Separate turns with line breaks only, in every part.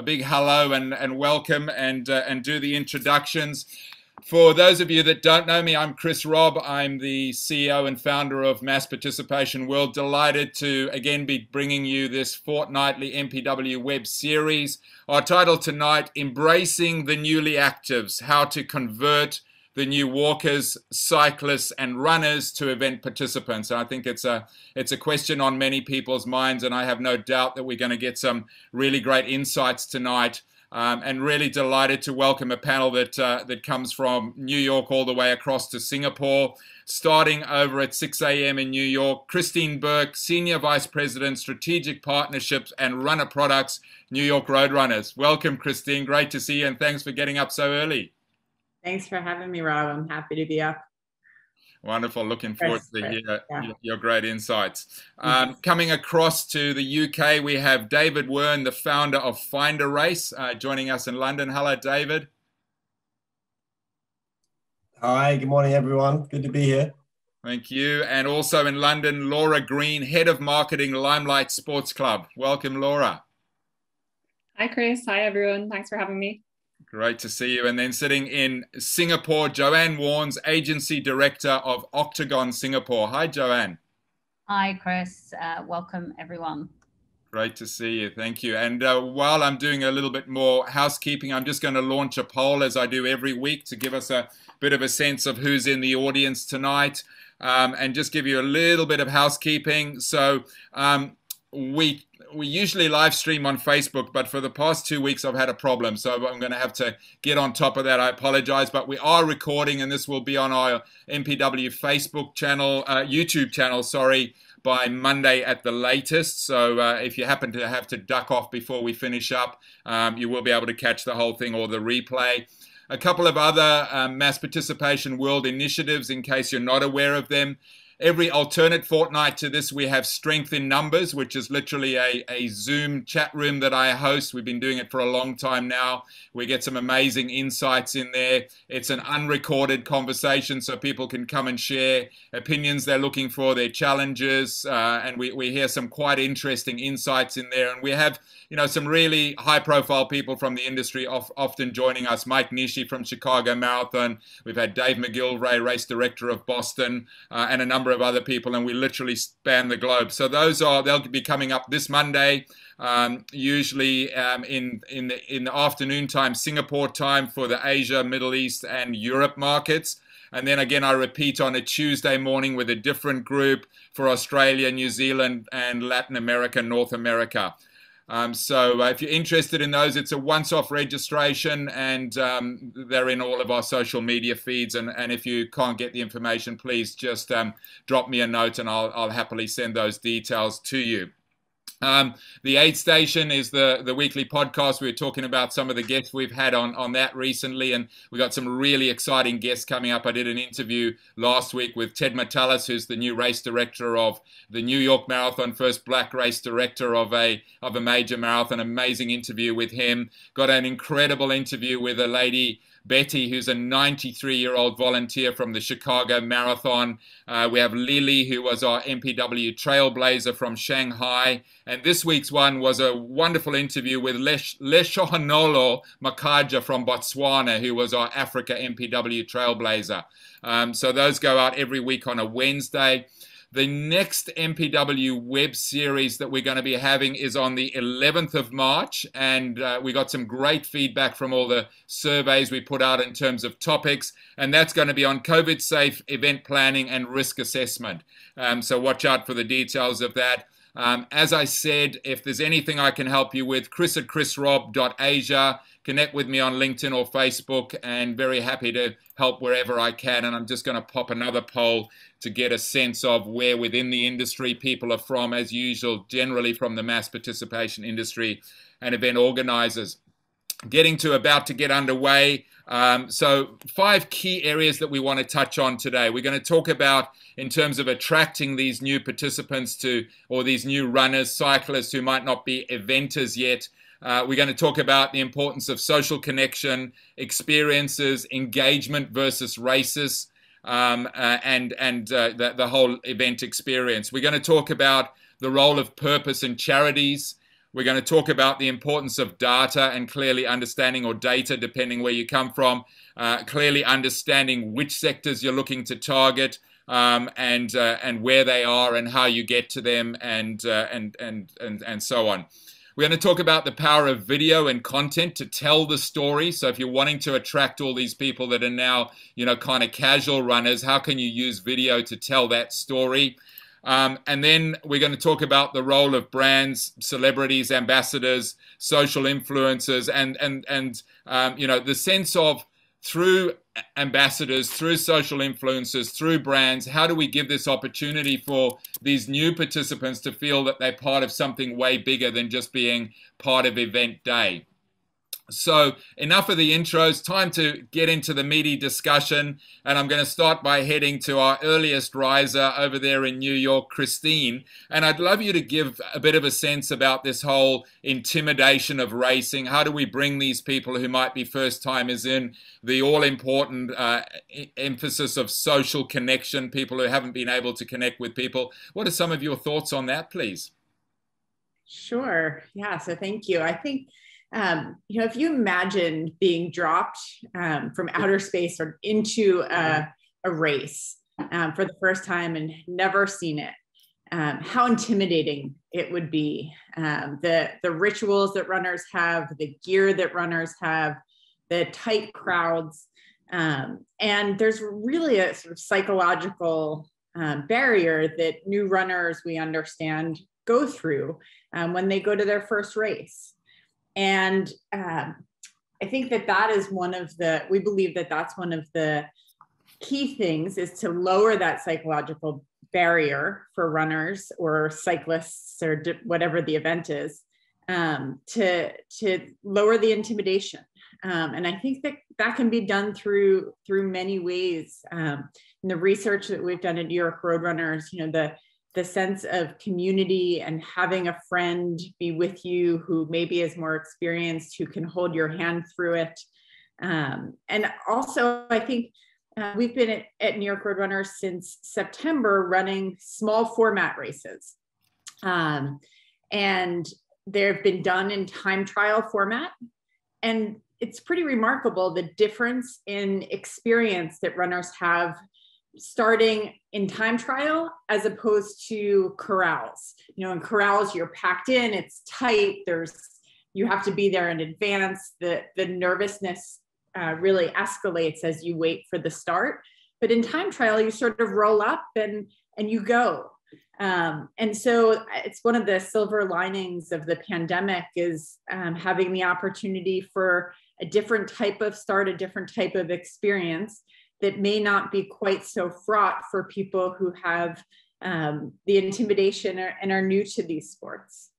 a big hello and welcome and do the introductions. For those of you that don't know me, I'm Chris Robb. I'm the CEO and founder of Mass Participation World. Delighted to again be bringing you this fortnightly MPW web series. Our title tonight, Embracing the Newly Actives, How to Convert the New Walkers, Cyclists and Runners to Event Participants. And I think it's a question on many people's minds, and I have no doubt that we're going to get some really great insights tonight. And really delighted to welcome a panel that comes from New York all the way across to Singapore, starting over at 6 a.m. in New York. Christine Burke, Senior Vice President, Strategic Partnerships and Runner Products, New York Roadrunners. Welcome, Christine. Great to see you, and thanks for getting up so early.
Thanks for having me, Rob. I'm happy to be up.
Wonderful. Looking forward to hear your great insights. Coming across to the UK, we have David Wern, the founder of Find a Race, joining us in London. Hello, David.
Hi, good morning, everyone. Good to be here.
Thank you. And also in London, Laura Green, Head of Marketing, Limelight Sports Club. Welcome, Laura.
Hi, Chris. Hi, everyone. Thanks for having me.
Great to see you. And then sitting in Singapore, Joanne Warnes, Agency Director of Octagon Singapore. Hi, Joanne.
Hi, Chris. Welcome, everyone.
Great to see you. Thank you. And while I'm doing a little bit more housekeeping, I'm just going to launch a poll, as I do every week, to give us a bit of a sense of who's in the audience tonight, and just give you a little bit of housekeeping. So we usually live stream on Facebook, but for the past 2 weeks I've had a problem, so I'm going to have to get on top of that. I apologize, but we are recording, and this will be on our MPW Facebook channel, YouTube channel, sorry, by Monday at the latest. So if you happen to have to duck off before we finish up, you will be able to catch the whole thing or the replay. A couple of other Mass Participation World initiatives, in case you're not aware of them. Every alternate fortnight to this, we have Strength in Numbers, which is literally a Zoom chat room that I host. We've been doing it for a long time now. We get some amazing insights in there. It's an unrecorded conversation, so people can come and share opinions they're looking for, their challenges, and we hear some quite interesting insights in there. And we have, you know, some really high-profile people from the industry often joining us. Mike Nishi from Chicago Marathon. We've had Dave McGilvray, race director of Boston, and a number of other people, and we literally span the globe. So they'll be coming up this Monday, usually in the afternoon time, Singapore time, for the Asia, Middle East, and Europe markets. And then again, I repeat on a Tuesday morning with a different group for Australia, New Zealand, and Latin America, North America. So if you're interested in those, it's a once-off registration, and they're in all of our social media feeds. And if you can't get the information, please just drop me a note, and I'll happily send those details to you. The Aid Station is the weekly podcast. We were talking about some of the guests we've had on that recently, and we got some really exciting guests coming up. I did an interview last week with Ted Matalis, who's the new race director of the New York Marathon, first black race director of a major marathon. Amazing interview with him. Got an incredible interview with a lady, Betty, who's a 93-year-old volunteer from the Chicago Marathon. We have Lily, who was our MPW trailblazer from Shanghai. And this week's one was a wonderful interview with Leshohanolo Makaja from Botswana, who was our Africa MPW trailblazer. So those go out every week on a Wednesday. The next MPW web series that we're going to be having is on the 11th of March, and we got some great feedback from all the surveys we put out in terms of topics, and that's going to be on COVID-safe event planning and risk assessment. So watch out for the details of that. As I said, if there's anything I can help you with, chris@chrisrob.asia. Connect with me on LinkedIn or Facebook, and very happy to help wherever I can. And I'm just going to pop another poll to get a sense of where within the industry people are from, as usual, generally from the mass participation industry and event organizers. About to get underway. So 5 key areas that we want to touch on today. We're going to talk about in terms of attracting these new participants or these new runners, cyclists who might not be eventers yet. We're going to talk about the importance of social connection, experiences, engagement versus races, and the whole event experience. We're going to talk about the role of purpose and charities. We're going to talk about the importance of data and clearly understanding, or data, depending where you come from, clearly understanding which sectors you're looking to target, and where they are and how you get to them, and so on. We're going to talk about the power of video and content to tell the story. So if you're wanting to attract all these people that are now, kind of casual runners, how can you use video to tell that story? And then we're going to talk about the role of brands, celebrities, ambassadors, social influencers, and the sense of, through ambassadors, through social influencers, through brands, how do we give this opportunity for these new participants to feel that they're part of something way bigger than just being part of event day? So enough of the intros, time to get into the meaty discussion. And I'm going to start by heading to our earliest riser over there in New York, Christine. And I'd love you to give a bit of a sense about this whole intimidation of racing. How do we bring these people who might be first timers in, the all-important emphasis of social connection, people who haven't been able to connect with people? What are some of your thoughts on that, please?
Sure. Yeah. So thank you. I think, if you imagine being dropped from outer space or into a race for the first time and never seen it, how intimidating it would be. The rituals that runners have, the gear that runners have, the tight crowds, and there's really a sort of psychological barrier that new runners, we understand, go through when they go to their first race. And I think that is we believe that that's one of the key things, is to lower that psychological barrier for runners or cyclists or whatever the event is, to lower the intimidation. And I think that can be done through many ways. In the research that we've done at New York Roadrunners, the sense of community and having a friend be with you who maybe is more experienced, who can hold your hand through it. And also, I think we've been at New York Roadrunners since September running small format races. And they've been done in time trial format. And it's pretty remarkable the difference in experience that runners have starting in time trial as opposed to corrals. In corrals, you're packed in, it's tight, you have to be there in advance. The nervousness really escalates as you wait for the start. But in time trial, you sort of roll up and you go. And so it's one of the silver linings of the pandemic is having the opportunity for a different type of start, a different type of experience that may not be quite so fraught for people who have the intimidation and are new to these sports.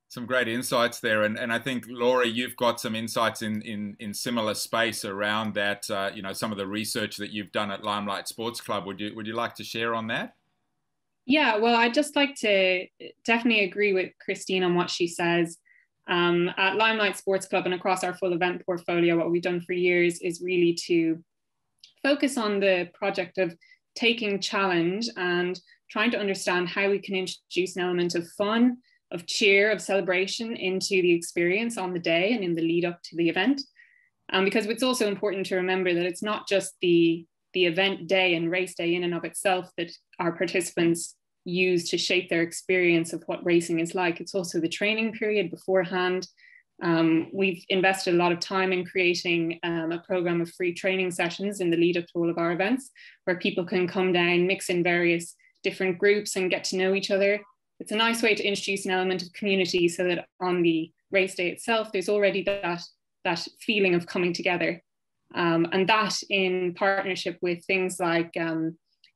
Some great insights there, and I think, Laura, you've got some insights in similar space around that. Some of the research that you've done at Limelight Sports Club. Would you like to share on that?
Yeah, well, I'd just like to definitely agree with Christine on what she says. At Limelight Sports Club and across our full event portfolio, what we've done for years is really to focus on the project of taking challenge and trying to understand how we can introduce an element of fun, of cheer, of celebration into the experience on the day and in the lead up to the event. Because it's also important to remember that it's not just the event day and race day in and of itself that our participants use to shape their experience of what racing is like. It's also the training period beforehand. We've invested a lot of time in creating a program of free training sessions in the lead up to all of our events, where people can come down, mix in various different groups and get to know each other. It's a nice way to introduce an element of community so that on the race day itself, there's already that feeling of coming together. And that in partnership with things like,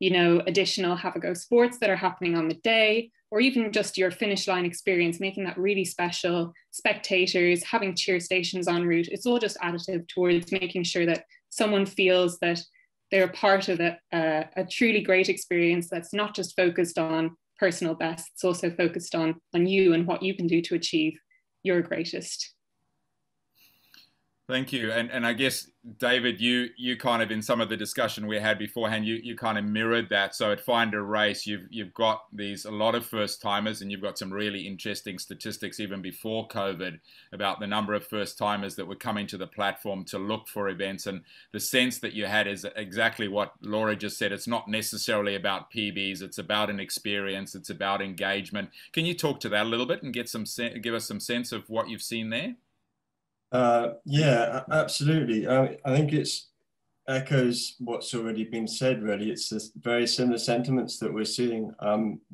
additional Have a Go sports that are happening on the day, or even just your finish line experience, making that really special, spectators, having cheer stations en route. It's all just additive towards making sure that someone feels that they're a part of a truly great experience that's not just focused on personal best, it's also focused on you and what you can do to achieve your greatest.
Thank you. And I guess, David, you kind of, in some of the discussion we had beforehand, you kind of mirrored that. So at Find a Race, you've got a lot of first timers, and you've got some really interesting statistics even before COVID about the number of first timers that were coming to the platform to look for events. And the sense that you had is exactly what Laura just said. It's not necessarily about PBs. It's about an experience. It's about engagement. Can you talk to that a little bit and give us some sense of what you've seen there?
Yeah, absolutely. I think it's echoes what's already been said, really. It's this very similar sentiments that we're seeing.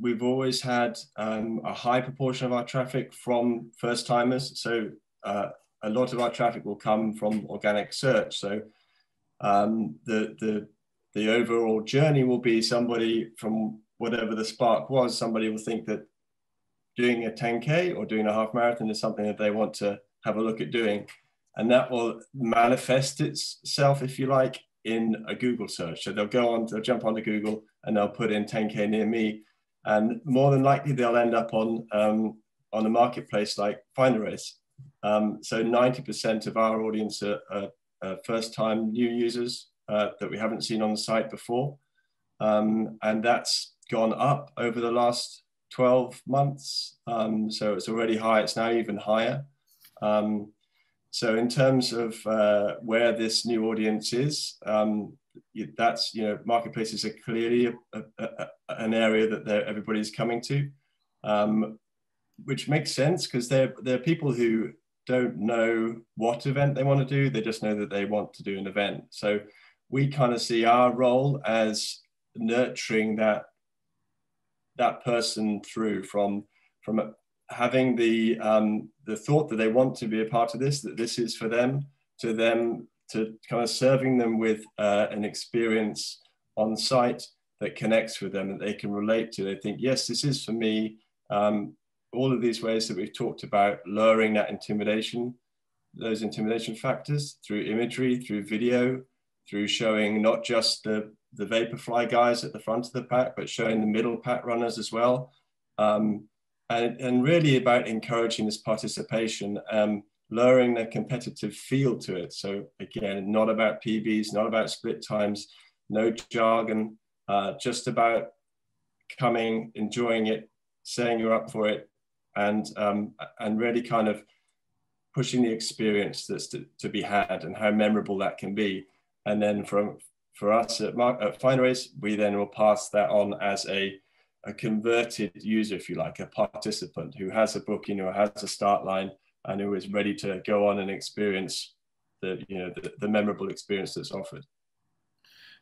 We've always had a high proportion of our traffic from first timers. So a lot of our traffic will come from organic search. So the overall journey will be somebody from whatever the spark was, somebody will think that doing a 10K or doing a half marathon is something that they want to have a look at doing. And that will manifest itself, if you like, in a Google search. So they'll jump onto Google and they'll put in 10K near me. And more than likely they'll end up on a marketplace like Find a Race. So 90% of our audience are first time new users that we haven't seen on the site before. And that's gone up over the last 12 months. So it's already high, it's now even higher. So in terms of where this new audience is, that's, marketplaces are clearly an area that everybody's coming to, which makes sense because they're people who don't know what event they want to do. They just know that they want to do an event. So we kind of see our role as nurturing that person through from having the thought that they want to be a part of this, that this is for them, to kind of serving them with an experience on site that connects with them, that they can relate to. They think, yes, this is for me. All of these ways that we've talked about, lowering that intimidation, those intimidation factors through imagery, through video, through showing not just the Vaporfly guys at the front of the pack, but showing the middle pack runners as well. And really about encouraging this participation, lowering the competitive feel to it. So again, not about PBs, not about split times, no jargon, just about coming, enjoying it, saying you're up for it, and really kind of pushing the experience that's to be had and how memorable that can be. And then for us at Find a Race, we then will pass that on as a converted user, if you like, a participant who has a booking or has a start line and who is ready to go on and experience the memorable experience that's offered.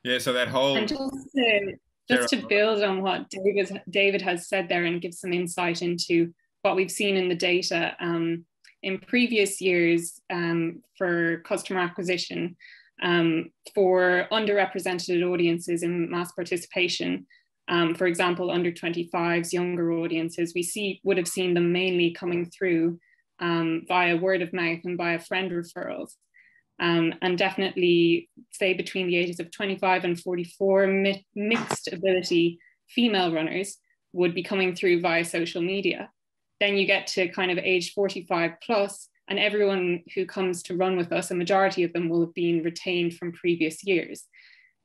Yeah, so that whole...
And just to build on what David has said there and give some insight into what we've seen in the data in previous years for customer acquisition, for underrepresented audiences in mass participation, for example, under 25s, younger audiences, would have seen them mainly coming through via word of mouth and via friend referrals. And definitely, say, between the ages of 25 and 44, mixed ability female runners would be coming through via social media. Then you get to kind of age 45 plus, and everyone who comes to run with us, a majority of them will have been retained from previous years.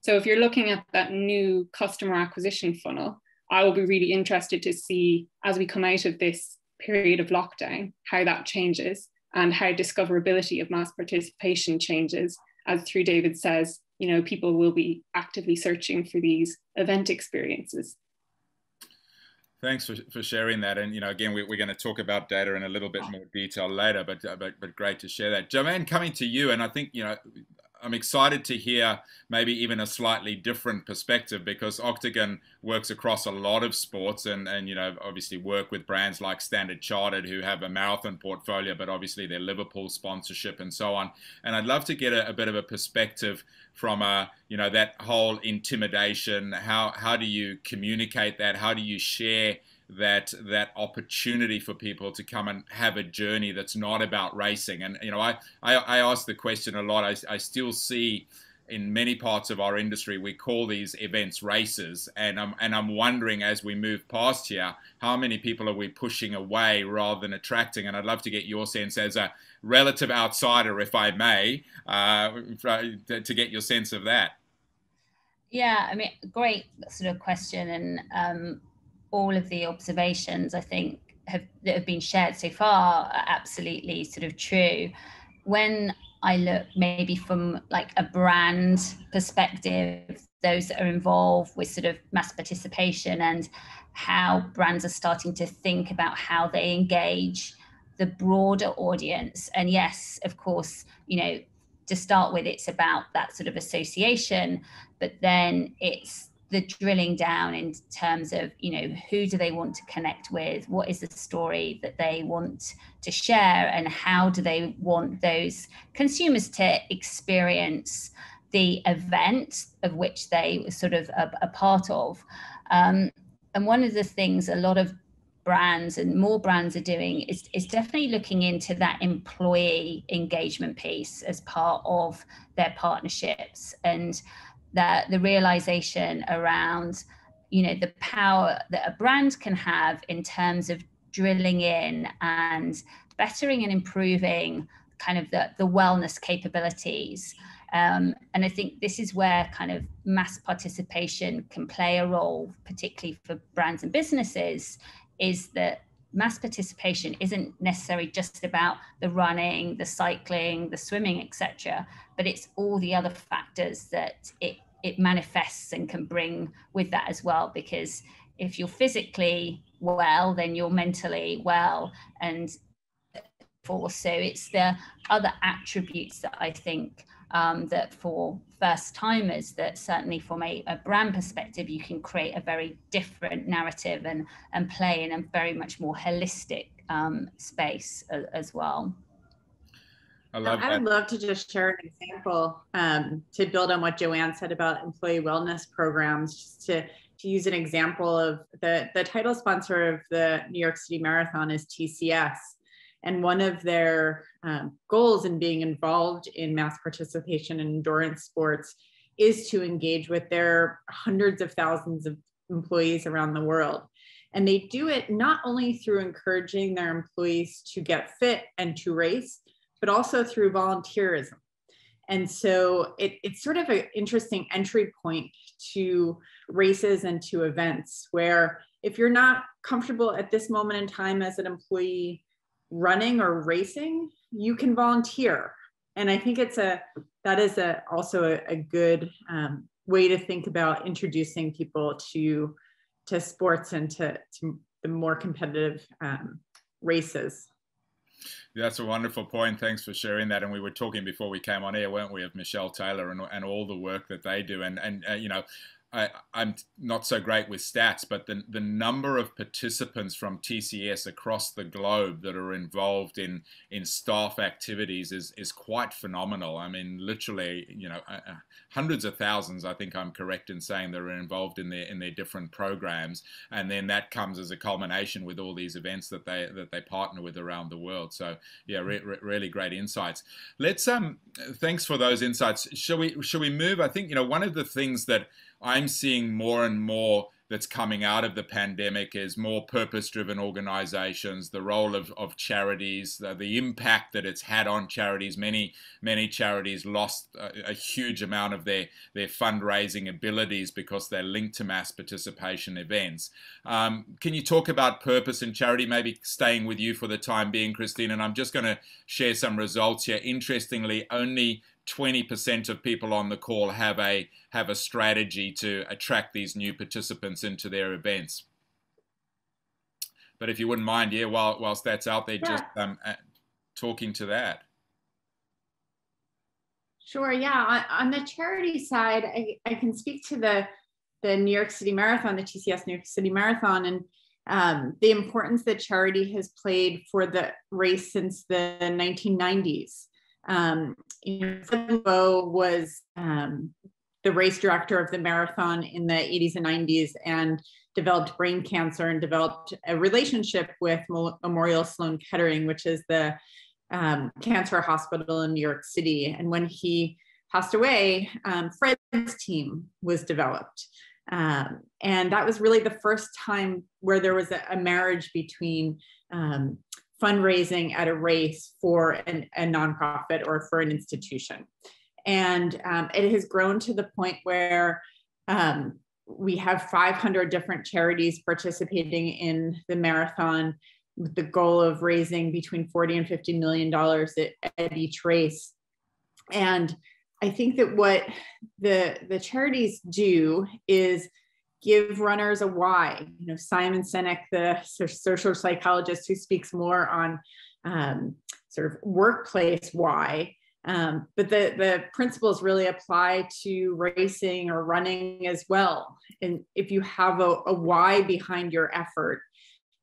So if you're looking at that new customer acquisition funnel, I will be really interested to see, as we come out of this period of lockdown, how that changes and how discoverability of mass participation changes. As through David says, people will be actively searching for these event experiences.
Thanks for sharing that. And, again, we're going to talk about data in a little bit more detail later, but great to share that. Joanne, coming to you, and I think, I'm excited to hear maybe even a slightly different perspective, because Octagon works across a lot of sports and obviously work with brands like Standard Chartered, who have a marathon portfolio, but obviously their Liverpool sponsorship and so on. And I'd love to get a bit of a perspective from that whole intimidation. How do you communicate that? How do you share that opportunity for people to come and have a journey that's not about racing? And I ask the question a lot. I still see in many parts of our industry, we call these events races, and I'm wondering, as we move past here, how many people are we pushing away rather than attracting? And I'd love to get your sense as a relative outsider, if I may, to get your sense of that.
Yeah, I mean, great sort of question, and all of the observations I think that have been shared so far are absolutely sort of true. When I look maybe from like a brand perspective, those that are involved with sort of mass participation and how brands are starting to think about how they engage the broader audience. And yes, of course, you know, to start with, it's about that sort of association, but then it's the drilling down in terms of, you know, who do they want to connect with? What is the story that they want to share? And how do they want those consumers to experience the event of which they were sort of a part of? And one of the things a lot of brands and more brands are doing is definitely looking into that employee engagement piece as part of their partnerships, and that the realization around, you know, the power that a brand can have in terms of drilling in and bettering and improving kind of the wellness capabilities. And I think this is where kind of mass participation can play a role, particularly for brands and businesses, is that mass participation isn't necessarily just about the running, the cycling, the swimming, etc., but it's all the other factors that it manifests and can bring with that as well. Because if you're physically well, then you're mentally well, and so it's the other attributes that I think that for first timers, that certainly from a brand perspective, you can create a very different narrative and play in a very much more holistic space as well.
I love that.
I would love to just share an example to build on what Joanne said about employee wellness programs, just to use an example of the title sponsor of the New York City Marathon is TCS. And one of their goals in being involved in mass participation in endurance sports is to engage with their hundreds of thousands of employees around the world. And they do it not only through encouraging their employees to get fit and to race, but also through volunteerism. And so it's sort of an interesting entry point to races and to events, where if you're not comfortable at this moment in time as an employee running or racing, you can volunteer. And I think that is also a good way to think about introducing people to sports and to the more competitive races.
That's a wonderful point. Thanks for sharing that. And we were talking before we came on air, weren't we, of Michelle Taylor and all the work that they do. And you know, I'm not so great with stats, but the number of participants from TCS across the globe that are involved in staff activities is quite phenomenal. I mean, literally, you know, hundreds of thousands, I think I'm correct in saying, that are involved in their different programs. And then that comes as a culmination with all these events that they partner with around the world. So yeah, really great insights. Let's thanks for those insights. Shall we move? I think, you know, one of the things that I'm seeing more and more that's coming out of the pandemic is more purpose-driven organizations, the role of charities, the impact that it's had on charities. Many charities lost a huge amount of their fundraising abilities because they're linked to mass participation events. Can you talk about purpose and charity, maybe staying with you for the time being, Christine? And I'm just going to share some results here. Interestingly, only 20% of people on the call have a strategy to attract these new participants into their events. But if you wouldn't mind, yeah, whilst that's out there, just talking to that.
Sure, yeah. On the charity side, I can speak to the New York City Marathon, the TCS New York City Marathon, and the importance that charity has played for the race since the 1990s. Bo was the race director of the marathon in the 80s and 90s, and developed brain cancer and developed a relationship with Memorial Sloan Kettering, which is the cancer hospital in New York City. And when he passed away, Fred's team was developed. And that was really the first time where there was a marriage between fundraising at a race for a nonprofit or for an institution. And it has grown to the point where we have 500 different charities participating in the marathon, with the goal of raising between $40 and $50 million at each race. And I think that what the charities do is give runners a why. You know, Simon Sinek, the social psychologist who speaks more on sort of workplace why, but the principles really apply to racing or running as well. And if you have a why behind your effort,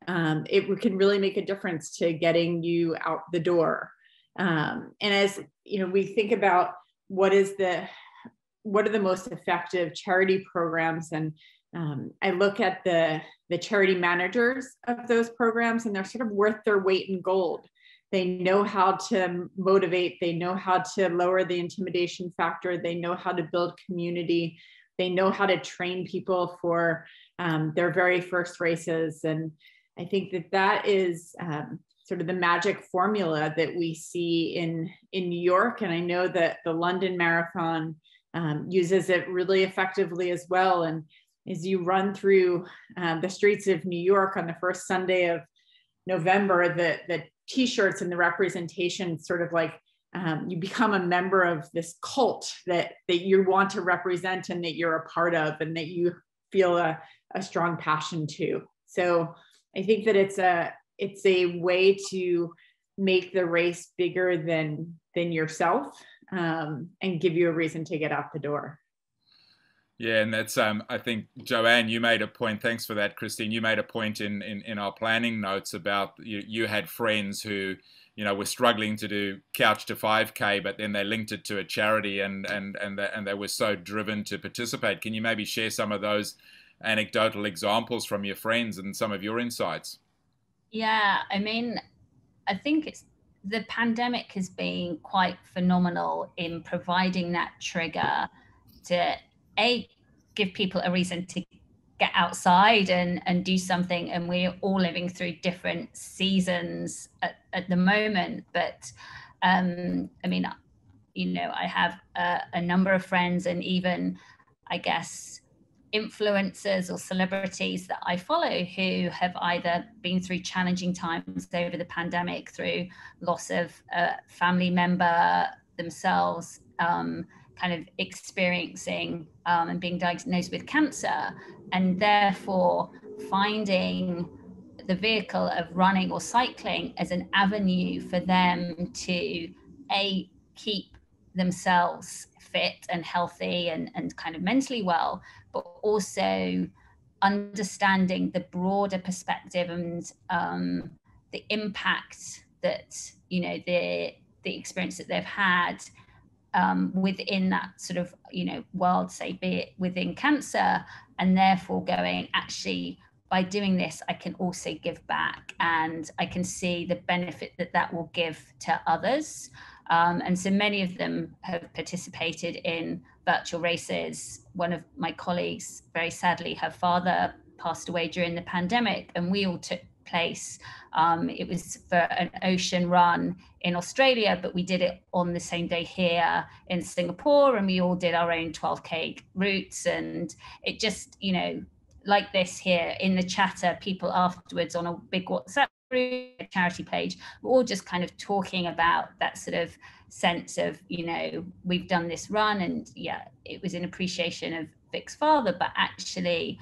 it can really make a difference to getting you out the door. And as you know, we think about what are the most effective charity programs, and I look at the charity managers of those programs, and they're sort of worth their weight in gold. They know how to motivate, they know how to lower the intimidation factor, they know how to build community, they know how to train people for their very first races. And I think that is sort of the magic formula that we see in New York. And I know that the London Marathon uses it really effectively as well. And as you run through the streets of New York on the first Sunday of November, the t-shirts and the representation sort of like you become a member of this cult that you want to represent and that you're a part of and that you feel a strong passion to. So I think that it's a way to make the race bigger than yourself and give you a reason to get out the door.
Yeah, and that's I think, Joanne, you made a point. Thanks for that, Christine. You made a point in our planning notes about you had friends who, you know, were struggling to do Couch to 5K, but then they linked it to a charity and they were so driven to participate. Can you maybe share some of those anecdotal examples from your friends and some of your insights?
Yeah, I mean, I think the pandemic has been quite phenomenal in providing that trigger to give people a reason to get outside and do something. And we're all living through different seasons at the moment. But I mean, you know, I have a number of friends and even, I guess, influencers or celebrities that I follow who have either been through challenging times over the pandemic, through loss of a family member themselves, kind of experiencing and being diagnosed with cancer, and therefore finding the vehicle of running or cycling as an avenue for them to keep themselves fit and healthy and kind of mentally well, but also understanding the broader perspective and the impact that, you know, the experience that they've had within that sort of, you know, world, say, be it within cancer, and therefore going, actually, by doing this, I can also give back and I can see the benefit that will give to others. And so many of them have participated in virtual races. One of my colleagues, very sadly, her father passed away during the pandemic, and we all took place. It was for an ocean run in Australia, but we did it on the same day here in Singapore, and we all did our own 12K routes. And it just, you know, like this here in the chatter, people afterwards on a big WhatsApp group, charity page, we're all just kind of talking about that sort of sense of, you know, we've done this run, and yeah, it was in appreciation of Vic's father, but actually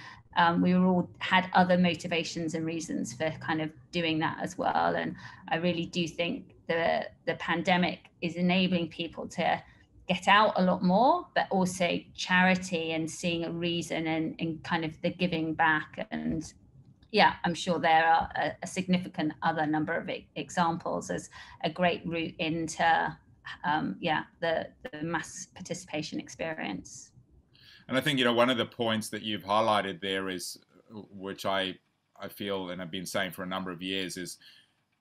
we were all had other motivations and reasons for kind of doing that as well. And I really do think the pandemic is enabling people to get out a lot more, but also charity and seeing a reason and kind of the giving back. And yeah, I'm sure there are a significant other number of examples as a great route into the mass participation experience.
And I think, you know, one of the points that you've highlighted there is, which I feel and I've been saying for a number of years, is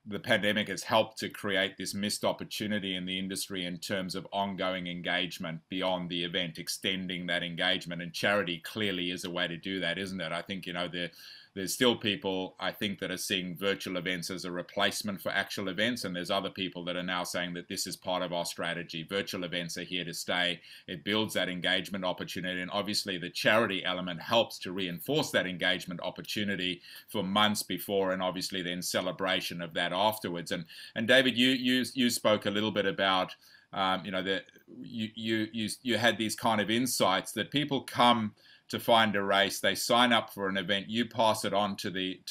the pandemic has helped to create this missed opportunity in the industry in terms of ongoing engagement beyond the event, extending that engagement. And charity clearly is a way to do that, isn't it? I think, you know, there's still people, I think, that are seeing virtual events as a replacement for actual events. And there's other people that are now saying that this is part of our strategy. Virtual events are here to stay. It builds that engagement opportunity. And obviously the charity element helps to reinforce that engagement opportunity for months before, and obviously then celebration of that afterwards. And David, you spoke a little bit about, you know, that you had these kind of insights that people come to find a race, they sign up for an event, you pass it on to the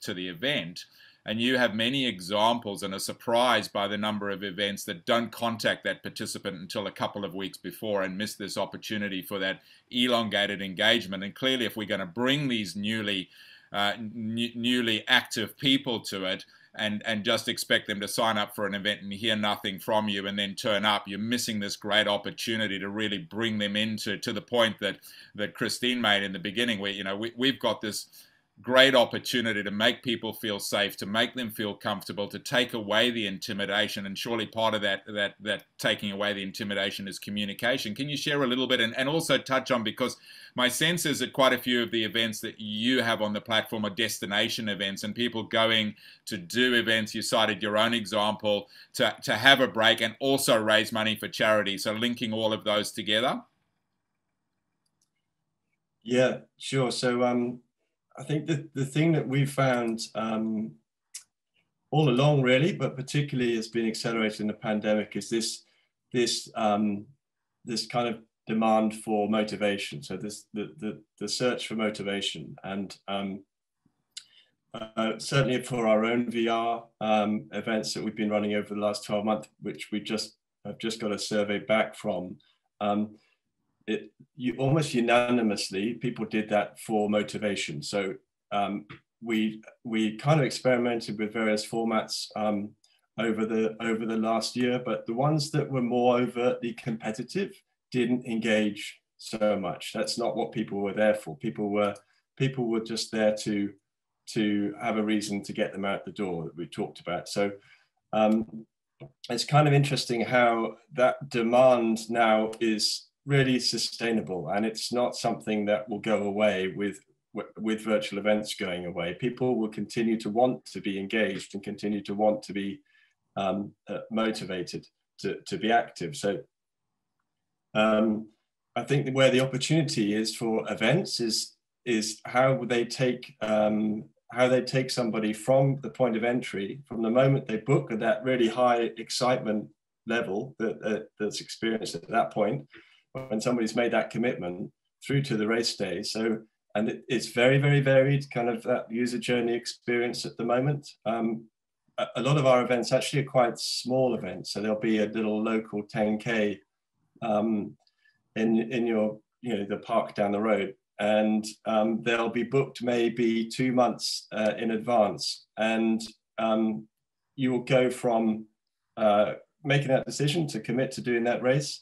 event, and you have many examples and are surprised by the number of events that don't contact that participant until a couple of weeks before and miss this opportunity for that elongated engagement. And clearly, if we're going to bring these newly active people to it, and just expect them to sign up for an event and hear nothing from you and then turn up, you're missing this great opportunity to really bring them into, to the point that Christine made in the beginning, where, you know, we've got this great opportunity to make people feel safe, to make them feel comfortable, to take away the intimidation. And surely part of that taking away the intimidation is communication. Can you share a little bit and also touch on, because my sense is that quite a few of the events that you have on the platform are destination events, and people going to do events, you cited your own example, to have a break and also raise money for charity. So linking all of those together.
Yeah, sure. So I think the thing that we've found all along, really, but particularly has been accelerated in the pandemic, is this kind of demand for motivation. So the search for motivation, and certainly for our own VR events that we've been running over the last 12 months, which have just got a survey back from. You almost unanimously, people did that for motivation. So we kind of experimented with various formats over the last year, but the ones that were more overtly competitive didn't engage so much. That's not what people were there for. People were just there to have a reason to get them out the door, that we talked about. So it's kind of interesting how that demand now is really sustainable, and it's not something that will go away with virtual events going away. People will continue to want to be engaged and continue to want to be motivated to be active. So I think where the opportunity is for events is how they take somebody from the point of entry, from the moment they book at that really high excitement level that's experienced at that point, when somebody's made that commitment, through to the race day. So, and it's very, very varied, kind of that user journey experience at the moment. A lot of our events actually are quite small events. So there'll be a little local 10K in your, you know, the park down the road. And they'll be booked maybe 2 months in advance. And you will go from making that decision to commit to doing that race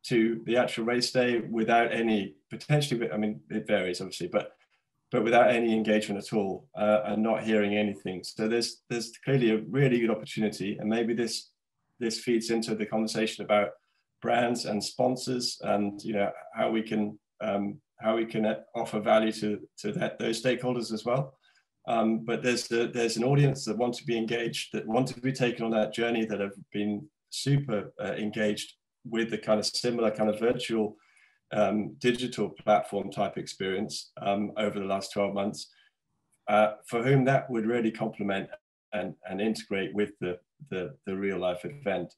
to the actual race day without any, potentially, I mean, it varies obviously, but without any engagement at all, and not hearing anything. So there's clearly a really good opportunity, and maybe this feeds into the conversation about brands and sponsors, and, you know, how we can offer value to those stakeholders as well. But there's an audience that want to be engaged, that want to be taken on that journey, that have been super engaged with the kind of similar kind of virtual digital platform type experience over the last 12 months, for whom that would really complement and integrate with the real life event.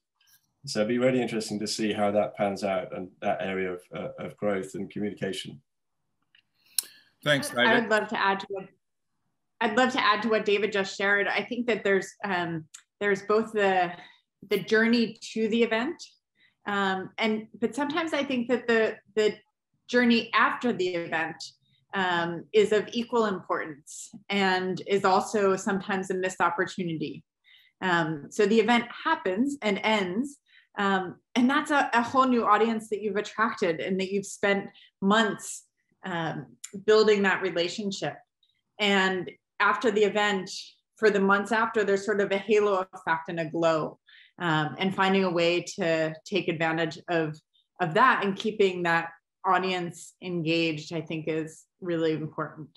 So it'd be really interesting to see how that pans out, and that area of growth and communication.
Thanks, David.
I'd love to add to what David just shared. I think that there's both the journey to the event, but sometimes I think that the journey after the event is of equal importance, and is also sometimes a missed opportunity. So the event happens and ends, and that's a whole new audience that you've attracted, and that you've spent months building that relationship. And after the event, for the months after, there's sort of a halo effect and a glow, and finding a way to take advantage of that and keeping that audience engaged, I think, is really important.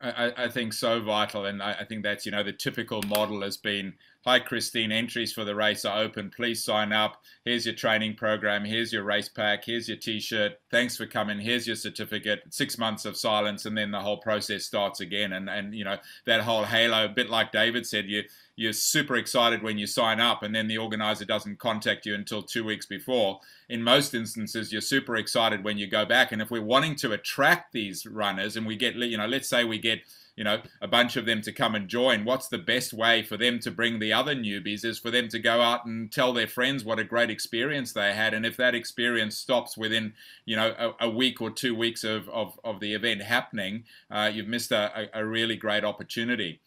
I think so vital, and I think that's, you know, the typical model has been, hi Christine, entries for the race are open, please sign up, here's your training program, here's your race pack, here's your t-shirt, thanks for coming, here's your certificate, 6 months of silence, and then the whole process starts again. And you know, that whole halo, a bit like David said, you're super excited when you sign up, and then the organizer doesn't contact you until 2 weeks before. In most instances, you're super excited when you go back. And if we're wanting to attract these runners, and we get, you know, let's say we get, you know, a bunch of them to come and join, what's the best way for them to bring the other newbies is for them to go out and tell their friends what a great experience they had. And if that experience stops within, you know, a week or 2 weeks of the event happening, you've missed a really great opportunity.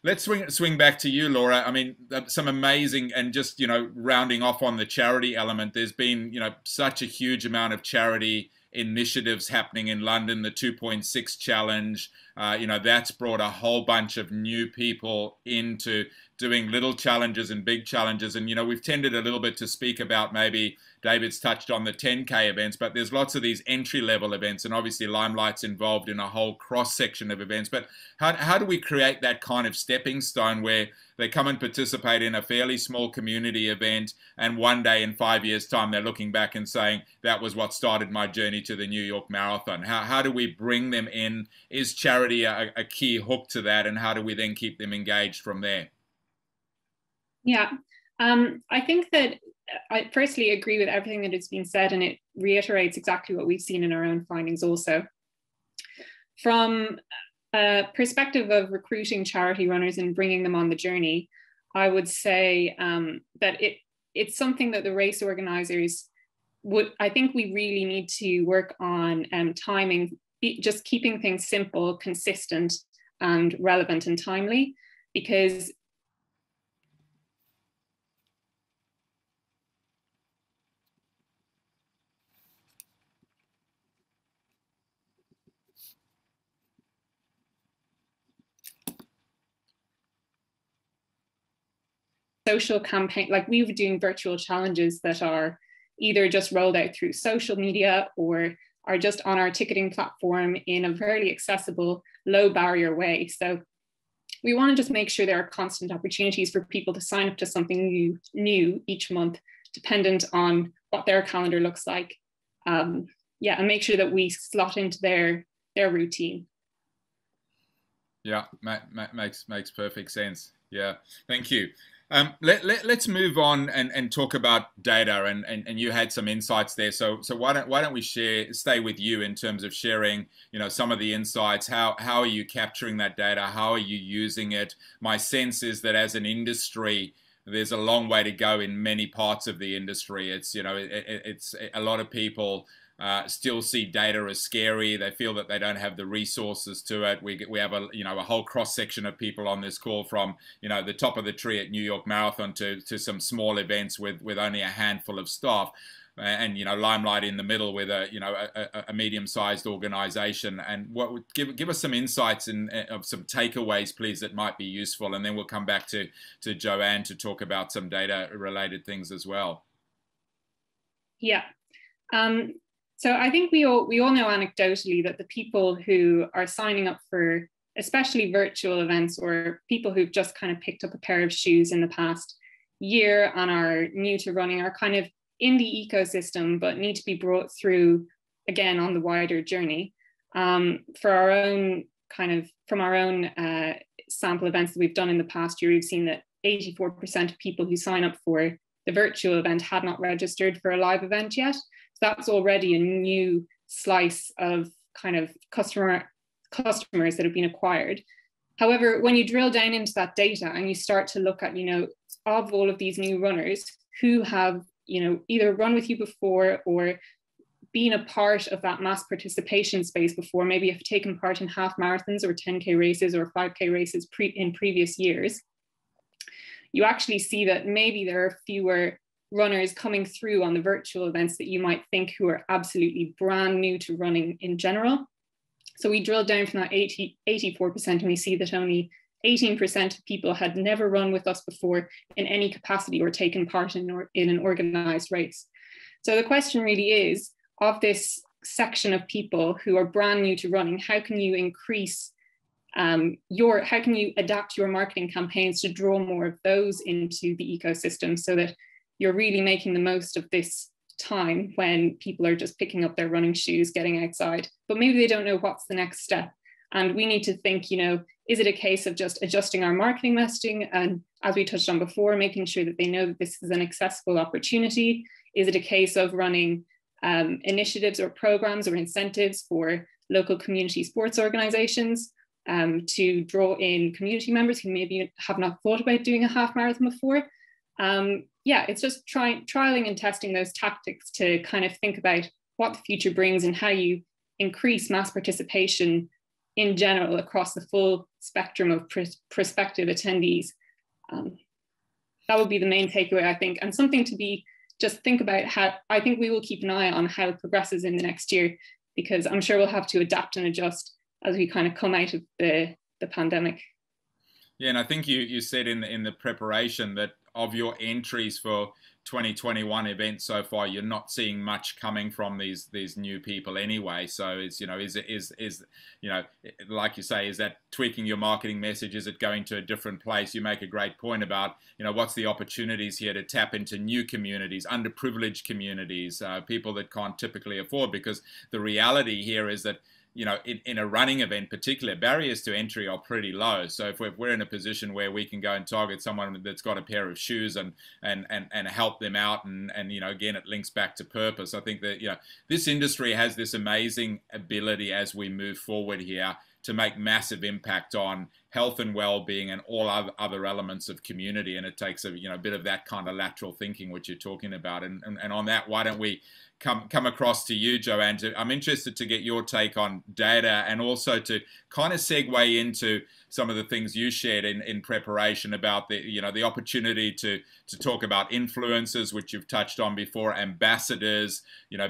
Let's swing back to you, Laura. I mean, some amazing, and just, you know, rounding off on the charity element, there's been, you know, such a huge amount of charity initiatives happening in London, the 2.6 challenge, you know, that's brought a whole bunch of new people into doing little challenges and big challenges. And, you know, we've tended a little bit to speak about, maybe David's touched on the 10K events, but there's lots of these entry-level events, and obviously Limelight's involved in a whole cross-section of events. But how do we create that kind of stepping stone where they come and participate in a fairly small community event, and one day in 5 years' time they're looking back and saying, that was what started my journey to the New York Marathon? How do we bring them in? Is charity a key hook to that, and how do we then keep them engaged from there?
Yeah, I think that I firstly agree with everything that has been said, and it reiterates exactly what we've seen in our own findings also. From a perspective of recruiting charity runners and bringing them on the journey, I would say that it's something that the race organizers I think we really need to work on timing, just keeping things simple, consistent, and relevant and timely, because social campaign, like we were doing virtual challenges that are either just rolled out through social media or are just on our ticketing platform in a fairly accessible, low barrier way. So we want to just make sure there are constant opportunities for people to sign up to something new each month, dependent on what their calendar looks like. Yeah, and make sure that we slot into their routine.
Yeah, makes perfect sense. Yeah, thank you. Let's move on and talk about data, and you had some insights there. So why don't we stay with you in terms of sharing, you know, some of the insights. How are you capturing that data? How are you using it? My sense is that as an industry, there's a long way to go in many parts of the industry. It's, you know, it's a lot of people still see data as scary. They feel that they don't have the resources to it. We have a whole cross section of people on this call, from, you know, the top of the tree at New York Marathon to some small events with only a handful of staff, and, you know, Limelight in the middle with a medium-sized organization. And what would give us some insights of some takeaways, please, that might be useful, and then we'll come back to Joanne to talk about some data related things as well.
Yeah. So I think we all know anecdotally that the people who are signing up for especially virtual events, or people who've just kind of picked up a pair of shoes in the past year and are new to running, are kind of in the ecosystem, but need to be brought through again on the wider journey. From our own sample events that we've done in the past year, we've seen that 84% of people who sign up for the virtual event had not registered for a live event yet. So that's already a new slice of kind of customers that have been acquired. However, when you drill down into that data and you start to look at, you know, of all of these new runners who have, you know, either run with you before or been a part of that mass participation space before, maybe have taken part in half marathons or 10K races or 5K races in previous years, you actually see that maybe there are fewer runners coming through on the virtual events that you might think who are absolutely brand new to running in general. So we drilled down from that 84% and we see that only 18% of people had never run with us before in any capacity or taken part in an organized race. So the question really is, of this section of people who are brand new to running, how can you increase how can you adapt your marketing campaigns to draw more of those into the ecosystem so that you're really making the most of this time when people are just picking up their running shoes, getting outside, but maybe they don't know what's the next step. And we need to think, is it a case of just adjusting our marketing messaging? And as we touched on before, making sure that they know that this is an accessible opportunity. Is it a case of running initiatives or programs or incentives for local community sports organizations to draw in community members who maybe have not thought about doing a half marathon before? It's just trialing and testing those tactics to kind of think about what the future brings and how you increase mass participation in general across the full spectrum of prospective attendees. That would be the main takeaway, I think, and something to just think about how. I think we will keep an eye on how it progresses in the next year, because I'm sure we'll have to adapt and adjust as we kind of come out of the pandemic.
Yeah, and I think you said in the preparation that of your entries for 2021 events so far, you're not seeing much coming from these new people anyway. So it's like you say, is that tweaking your marketing message? Is it going to a different place? You make a great point about what's the opportunities here to tap into new communities, underprivileged communities, people that can't typically afford, because the reality here is that in a running event, particularly, barriers to entry are pretty low. So if we're in a position where we can go and target someone that's got a pair of shoes and help them out, and again, it links back to purpose. I think that this industry has this amazing ability as we move forward here to make massive impact on health and well-being and all other elements of community. And it takes a bit of that kind of lateral thinking, which you're talking about. And on that, why don't we come across to you, Joanne? I'm interested to get your take on data, and also to kind of segue into some of the things you shared in preparation about the opportunity to talk about influencers, which you've touched on before, ambassadors,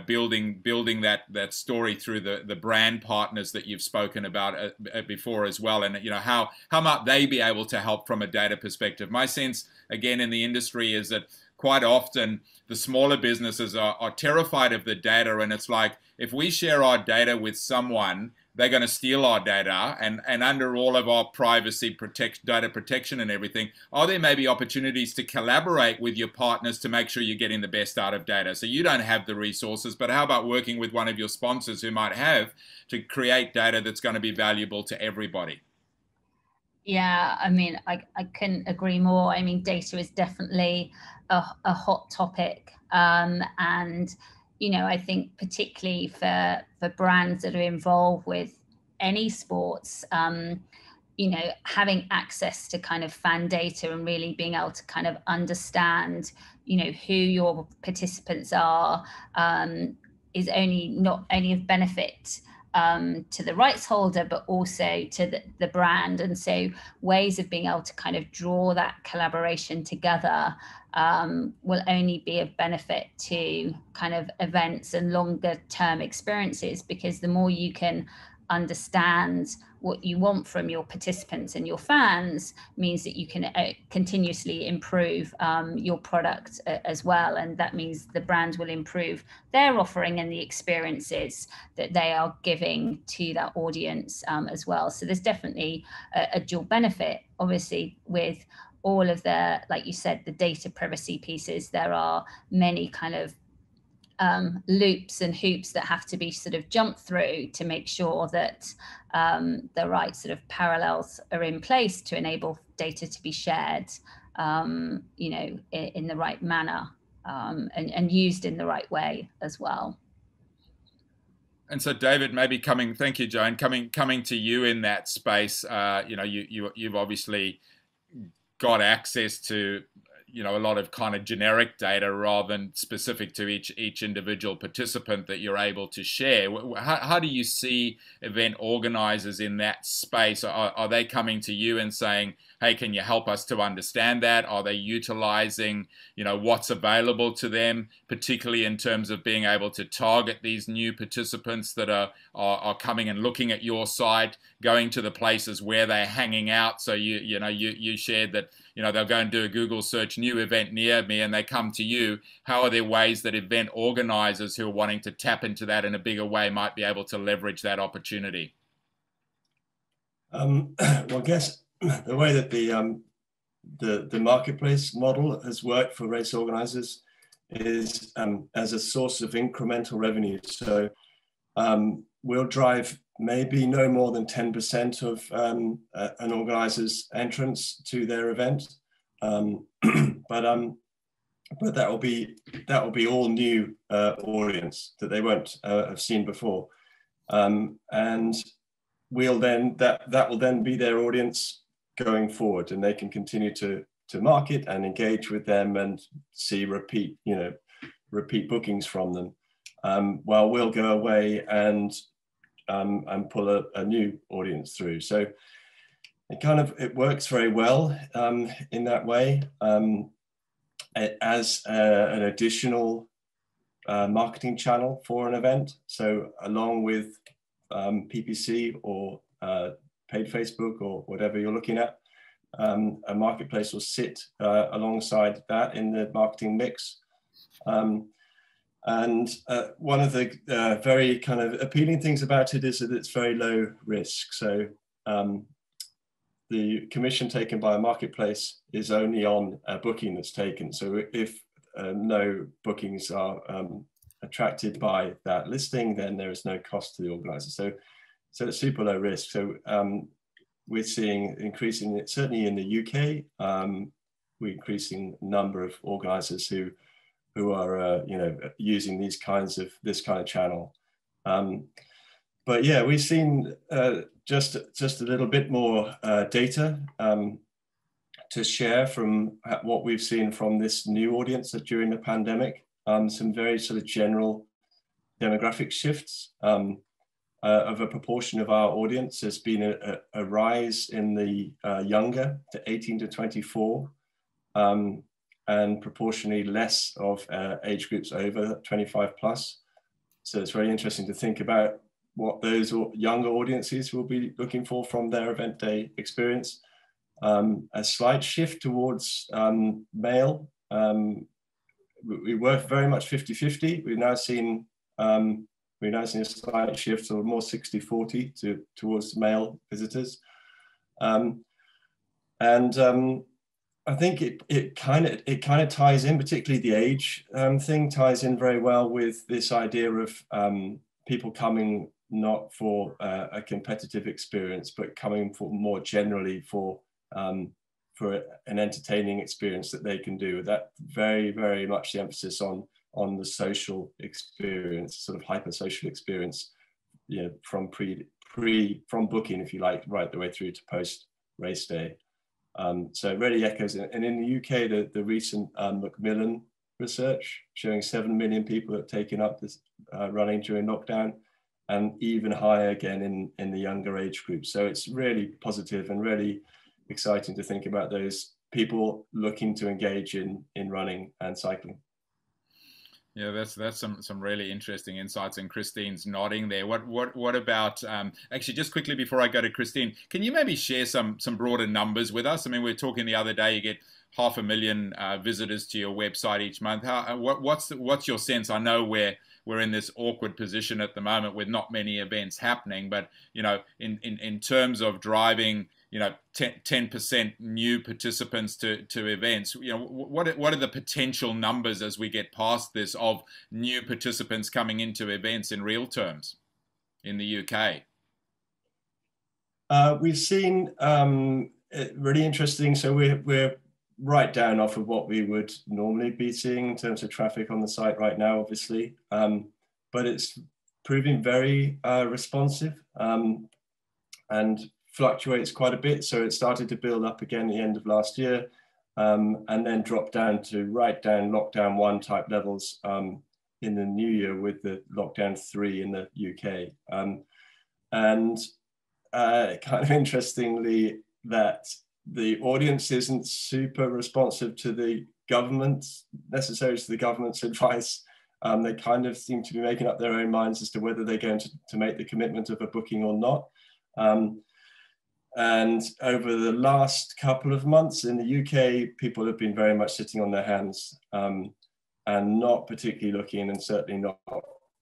building that story through the brand partners that you've spoken about before as well, and how might they be able to help from a data perspective? My sense, again, in the industry is that quite often the smaller businesses are terrified of the data, and it's like, if we share our data with someone, they're going to steal our data, and under all of our privacy data protection and everything, are there maybe opportunities to collaborate with your partners to make sure you're getting the best out of data? So you don't have the resources, but how about working with one of your sponsors who might have, to create data that's going to be valuable to everybody?
Yeah, I mean, I couldn't agree more. I mean, data is definitely a hot topic. And, I think particularly for brands that are involved with any sports, having access to kind of fan data and really being able to kind of understand, who your participants are, is not only of benefit to the rights holder, but also to the brand. And so ways of being able to kind of draw that collaboration together will only be of benefit to kind of events and longer term experiences, because the more you can understand what you want from your participants and your fans means that you can continuously improve your product as well. And that means the brand will improve their offering and the experiences that they are giving to that audience as well. So there's definitely a dual benefit. Obviously, with all of the, like you said, the data privacy pieces, there are many kind of loops and hoops that have to be sort of jumped through to make sure that the right sort of parallels are in place to enable data to be shared, in the right manner, and used in the right way as well.
And so, David, maybe thank you, Joan, coming to you in that space. You've obviously got access to you know, a lot of kind of generic data rather than specific to each individual participant that you're able to share. How do you see event organizers in that space? Are they coming to you and saying, hey, can you help us to understand that? Are they utilizing, you know, what's available to them, particularly in terms of being able to target these new participants that are coming and looking at your site, going to the places where they're hanging out? So you shared that, you know, they'll go and do a Google search, new event near me, and they come to you. How are there ways that event organizers who are wanting to tap into that in a bigger way might be able to leverage that opportunity?
Well, I guess the way that the marketplace model has worked for race organizers is as a source of incremental revenue. So we'll drive maybe no more than 10% of an organizer's entrance to their event, but that will be all new audience that they won't have seen before, and we'll then that will then be their audience going forward, and they can continue to market and engage with them and see repeat bookings from them, while we'll go away and pull a new audience through. So it works very well in that way, as an additional marketing channel for an event. So along with PPC or paid Facebook or whatever you're looking at, a marketplace will sit alongside that in the marketing mix. And one of the very kind of appealing things about it is that it's very low risk. So the commission taken by a marketplace is only on a booking that's taken. So if no bookings are attracted by that listing, then there is no cost to the organizer. So it's super low risk. So we're seeing increasing, certainly in the UK, we're increasing number of organizers who are using this kind of channel. But yeah, we've seen just a little bit more data to share from what we've seen from this new audience during the pandemic. Some very sort of general demographic shifts. Of a proportion of our audience, there's been a rise in the younger, to 18 to 24, and proportionally less of age groups over 25 plus. So it's very interesting to think about what those younger audiences will be looking for from their event day experience. A slight shift towards male. We were very much 50-50. We've now seen a slight shift, or more 60-40 towards male visitors. I think it kind of ties in, particularly the age thing ties in very well with this idea of people coming not for a competitive experience, but coming for more generally for an entertaining experience that they can do. That very, very much the emphasis on the social experience, sort of hyper-social experience, from from booking, if you like, right the way through to post race day. So it really echoes, and in the UK, the recent Macmillan research showing 7 million people have taken up this running during lockdown, and even higher again in the younger age group. So it's really positive and really exciting to think about those people looking to engage in running and cycling.
Yeah, that's some really interesting insights, and Christine's nodding there. What about actually, just quickly before I go to Christine, can you maybe share some broader numbers with us? I mean, we were talking the other day, you get 500,000 visitors to your website each month. What's your sense? I know we're in this awkward position at the moment with not many events happening, but in terms of driving 10% new participants to events, what are the potential numbers as we get past this of new participants coming into events in real terms in the UK?
We've seen really interesting. So we're right down off of what we would normally be seeing in terms of traffic on the site right now, obviously, but it's proving very responsive and fluctuates quite a bit. So it started to build up again at the end of last year, and then drop down to right down lockdown 1 type levels in the new year with the lockdown 3 in the UK. And kind of interestingly, that the audience isn't super responsive to the government, necessarily to the government's advice. They kind of seem to be making up their own minds as to whether they're going to make the commitment of a booking or not. And over the last couple of months in the UK, people have been very much sitting on their hands and not particularly looking, and certainly not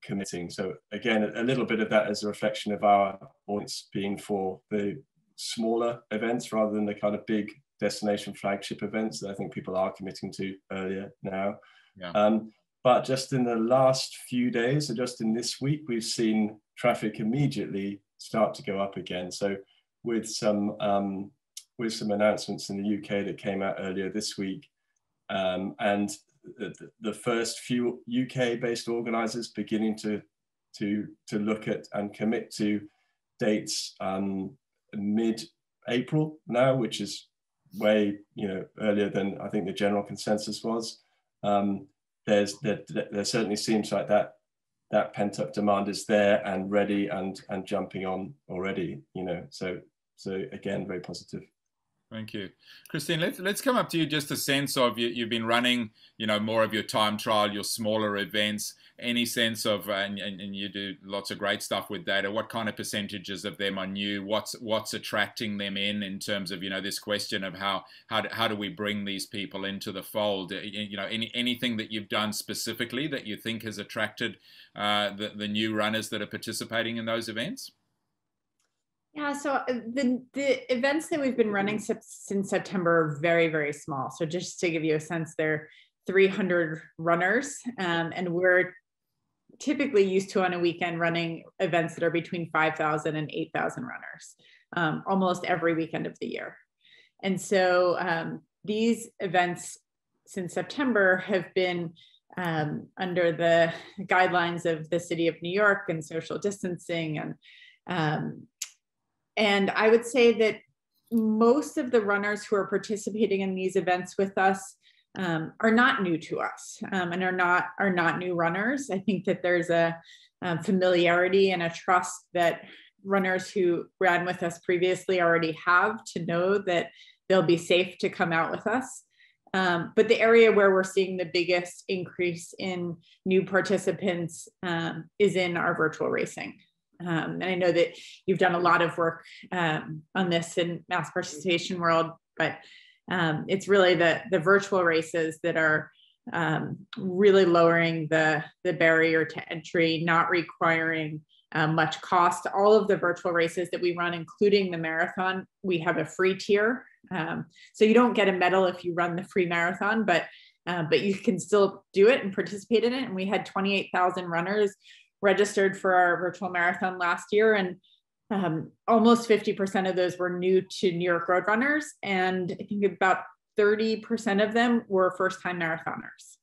committing. So again, a little bit of that is a reflection of our audience being for the smaller events rather than the kind of big destination flagship events that I think people are committing to earlier now. Yeah. But just in the last few days, or just in this week, we've seen traffic immediately start to go up again. So with some announcements in the UK that came out earlier this week, and the first few UK-based organisers beginning to look at and commit to dates mid-April now, which is way earlier than I think the general consensus was. There certainly seems like that pent-up demand is there and ready and jumping on already. So again, very positive.
Thank you. Christine, let's come up to you, just a sense of you've been running, more of your time trial, your smaller events, any sense of, and you do lots of great stuff with data, what kind of percentages of them are new? What's attracting them in terms of, this question of how do we bring these people into the fold? Anything that you've done specifically that you think has attracted the new runners that are participating in those events?
Yeah, so the events that we've been running since September are very, very small. So just to give you a sense, they're 300 runners, and we're typically used to on a weekend running events that are between 5,000 and 8,000 runners, almost every weekend of the year. And so these events since September have been under the guidelines of the city of New York and social distancing, and I would say that most of the runners who are participating in these events with us are not new to us, and are not new runners. I think that there's a familiarity and a trust that runners who ran with us previously already have to know that they'll be safe to come out with us. But the area where we're seeing the biggest increase in new participants is in our virtual racing. And I know that you've done a lot of work on this in mass participation world, but it's really the virtual races that are really lowering the barrier to entry, not requiring much cost. All of the virtual races that we run, including the marathon, we have a free tier. So you don't get a medal if you run the free marathon, but you can still do it and participate in it. And we had 28,000 runners registered for our virtual marathon last year, and almost 50% of those were new to New York road runners, and I think about 30% of them were first-time marathoners.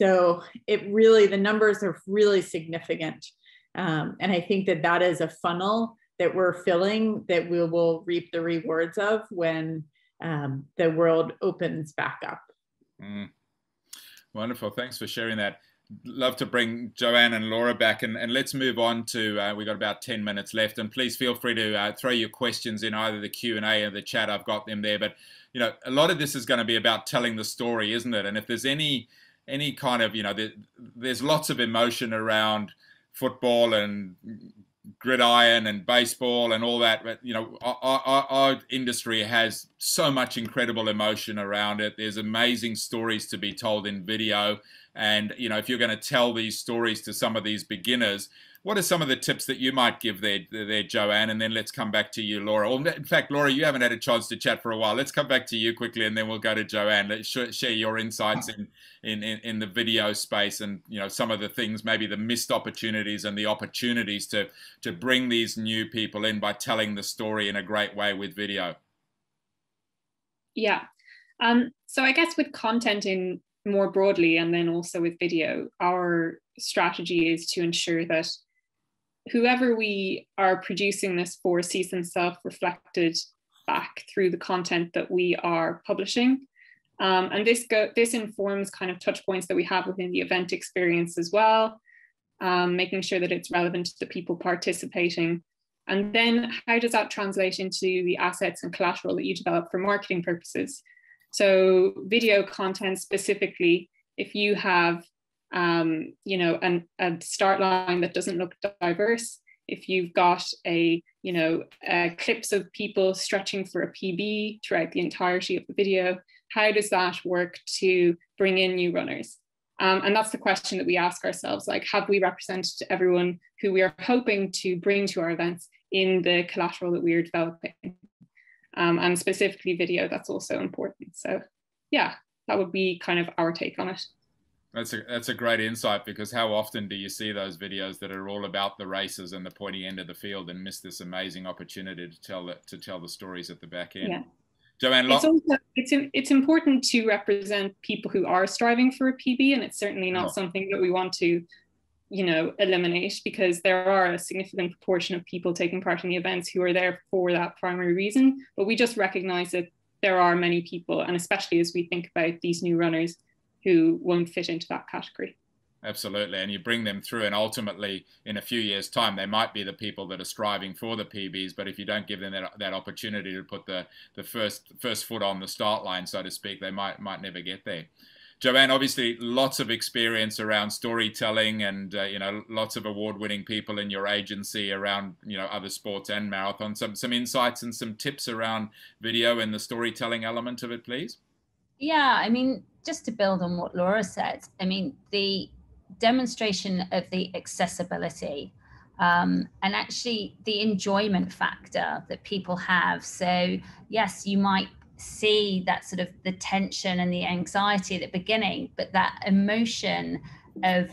So the numbers are really significant, and I think that is a funnel that we're filling that we will reap the rewards of when the world opens back up.
Wonderful, thanks for sharing that. Love to bring Joanne and Laura back, and let's move on to, we've got about 10 minutes left, and please feel free to throw your questions in either the Q&A or the chat. I've got them there, but a lot of this is going to be about telling the story, isn't it? And if there's any kind of, there's lots of emotion around football and gridiron and baseball and all that, but our industry has so much incredible emotion around it. There's amazing stories to be told in video. And, if you're going to tell these stories to some of these beginners, what are some of the tips that you might give there, Joanne? And then let's come back to you, Laura. Or in fact, Laura, you haven't had a chance to chat for a while. Let's come back to you quickly, and then we'll go to Joanne. Let's share your insights in the video space, and, some of the things, maybe the missed opportunities and the opportunities to bring these new people in by telling the story in a great way with video.
Yeah. So I guess with content in more broadly, and then also with video, our strategy is to ensure that whoever we are producing this for sees themselves reflected back through the content that we are publishing. And this informs kind of touch points that we have within the event experience as well, making sure that it's relevant to the people participating. And then how does that translate into the assets and collateral that you develop for marketing purposes? So video content specifically, if you have you know, a start line that doesn't look diverse, if you've got clips of people stretching for a PB throughout the entirety of the video, how does that work to bring in new runners? And that's the question that we ask ourselves, like, have we represented everyone who we are hoping to bring to our events in the collateral that we are developing? And specifically video, that's also important. So yeah, that would be kind of our take on it.
That's a great insight, because how often do you see those videos that are all about the races and the pointy end of the field and miss this amazing opportunity to tell the stories at the back end?
Yeah.
Joanne,
it's important to represent people who are striving for a PB, and it's certainly not something that we want to, you know, eliminate, because there are a significant proportion of people taking part in the events who are there for that primary reason. But we just recognize that there are many people, and especially as we think about these new runners, who won't fit into that category.
Absolutely, and you bring them through, and ultimately in a few years' time they might be the people that are striving for the PBs, but if you don't give them that opportunity to put the first foot on the start line, so to speak, they might never get there. Joanne, obviously lots of experience around storytelling, and you know, lots of award-winning people in your agency around, you know, other sports and marathon. Some insights and some tips around video and the storytelling element of it, please.
Yeah, I mean, just to build on what Laura said, I mean, the demonstration of the accessibility and actually the enjoyment factor that people have. So yes, you might see that sort of the tension and the anxiety at the beginning, but that emotion of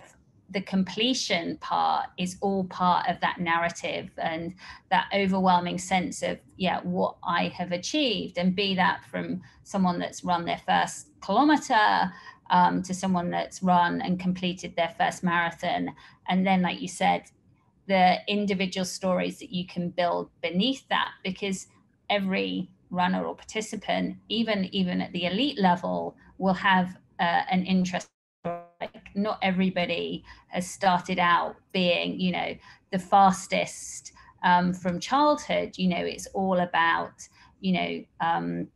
the completion part is all part of that narrative, and that overwhelming sense of, yeah, what I have achieved, and be that from someone that's run their first kilometer to someone that's run and completed their first marathon. And then, like you said, the individual stories that you can build beneath that, because every runner or participant, even at the elite level, will have an interest. Like, not everybody has started out being, you know, the fastest from childhood. You know, it's all about, you know,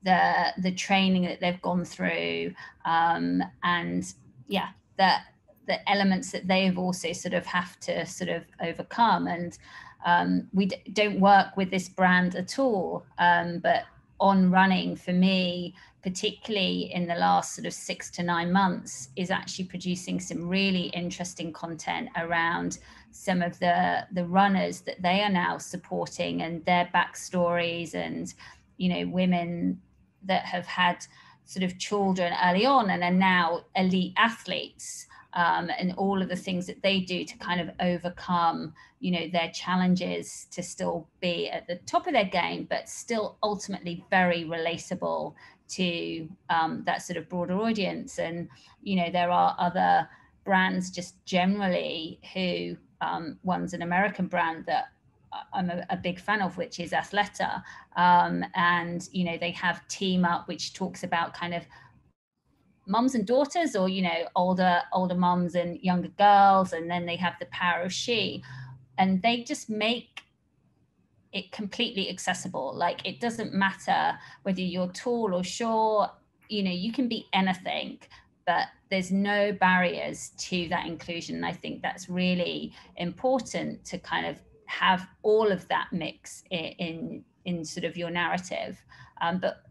the training that they've gone through, and yeah, the elements that they've also sort of have to sort of overcome. And we don't work with this brand at all, but On Running, for me, particularly in the last sort of 6 to 9 months, is actually producing some really interesting content around some of the runners that they are now supporting, and their backstories, and, you know, women that have had sort of children early on and are now elite athletes, and all of the things that they do to kind of overcome, you know, their challenges to still be at the top of their game, but still ultimately very relatable to that sort of broader audience. And, you know, there are other brands just generally who, one's an American brand that I'm a big fan of, which is Athleta. And, you know, they have Team Up, which talks about kind of mums and daughters, or, you know, older mums and younger girls. And then they have the Power of She, and they just make it completely accessible. Like, it doesn't matter whether you're tall or short, you know, you can be anything, but there's no barriers to that inclusion. And I think that's really important, to kind of have all of that mix in sort of your narrative, but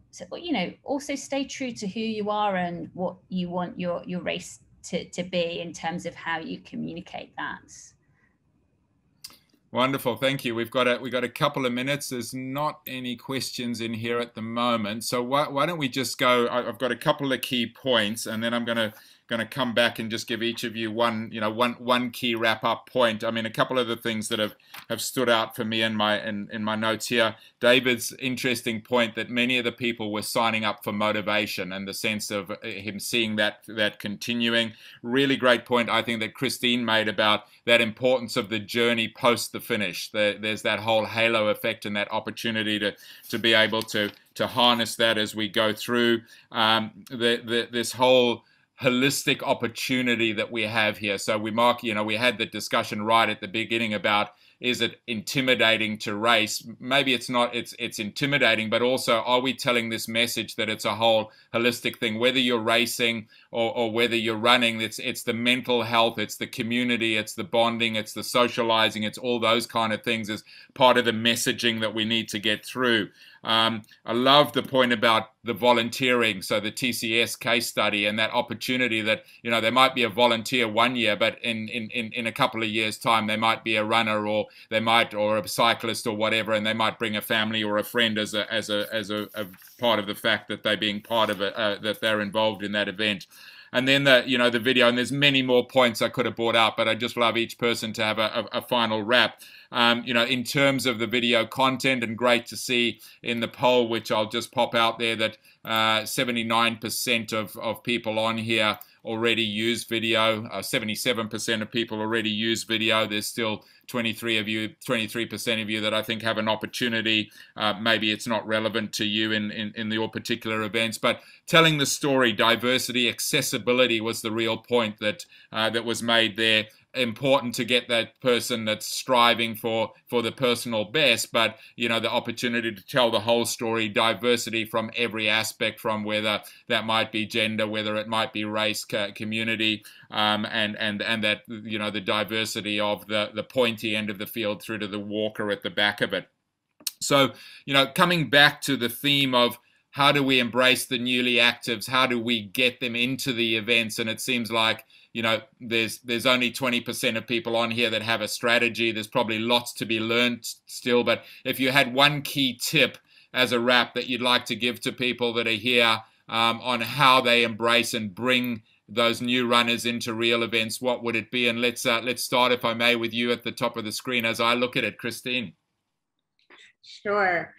you know, also stay true to who you are and what you want your race to be, in terms of how you communicate that.
Wonderful, thank you. We've got a couple of minutes. There's not any questions in here at the moment, so why don't we just go? I've got a couple of key points, and then I'm going to going to come back and just give each of you one key wrap up point. I mean, a couple of the things that have stood out for me in my notes here. David's interesting point that many of the people were signing up for motivation, and the sense of him seeing that continuing. Really great point, I think, that Christine made about that importance of the journey post the finish. There's that whole halo effect and that opportunity to be able to harness that as we go through this whole holistic opportunity that we have here. So we had the discussion right at the beginning about, is it intimidating to race? Maybe it's not, it's intimidating, but also, are we telling this message that it's a whole holistic thing? Whether you're racing or whether you're running, it's the mental health, it's the community, it's the bonding, it's the socializing, it's all those kind of things as part of the messaging that we need to get through. I love the point about the volunteering, so the TCS case study and that opportunity that, there might be a volunteer one year, but in a couple of years' time, they might be a runner or a cyclist or whatever, and they might bring a family or a friend as a part of the fact that they're being part of it, that they're involved in that event. And then the video, and there's many more points I could have brought out, but I just love each person to have a final wrap. In terms of the video content, and great to see in the poll, which I'll just pop out there, that 79% of people on here already use video. 77% of people already use video. There's still 23% of you that I think have an opportunity. Maybe it's not relevant to you in your particular events, but telling the story, diversity, accessibility was the real point that was made there. Important to get that person that's striving for the personal best, but the opportunity to tell the whole story, diversity from every aspect, from whether that might be gender, whether it might be race, community, and that the diversity of the pointy end of the field through to the walker at the back of it. So coming back to the theme of how do we embrace the newly actives, how do we get them into the events, and it seems like there's only 20% of people on here that have a strategy. There's probably lots to be learned still, but if you had one key tip as a wrap that you'd like to give to people that are here on how they embrace and bring those new runners into real events, what would it be? And let's start, if I may, with you at the top of the screen as I look at it, Christine.
Sure.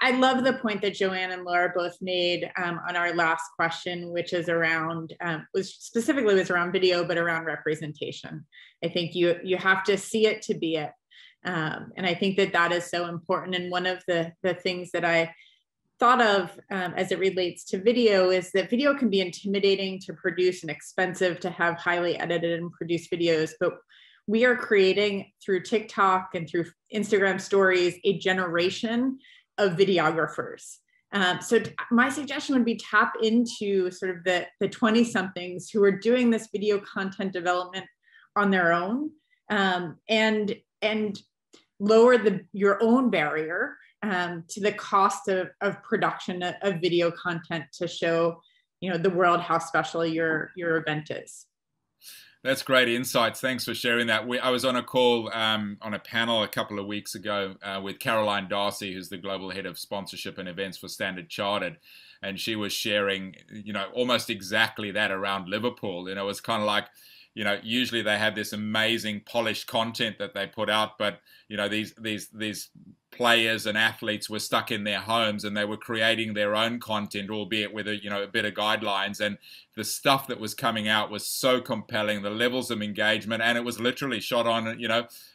I love the point that Joanne and Laura both made on our last question, which is around, was around video, but around representation. I think you have to see it to be it. And I think that is so important. And one of the things that I thought of as it relates to video is that video can be intimidating to produce and expensive to have highly edited and produced videos, but we are creating through TikTok and through Instagram stories a generation of videographers. So my suggestion would be tap into sort of the 20-somethings who are doing this video content development on their own, and lower your own barrier to the cost of production of video content to show the world how special your event is.
That's great insights. Thanks for sharing that. I was on a call on a panel a couple of weeks ago with Caroline Darcy, who's the global head of sponsorship and events for Standard Chartered. And she was sharing, almost exactly that around Liverpool. It was kind of like, usually they have this amazing polished content that they put out, but, these players and athletes were stuck in their homes and they were creating their own content, albeit with a bit of guidelines, and the stuff that was coming out was so compelling, the levels of engagement, and it was literally shot on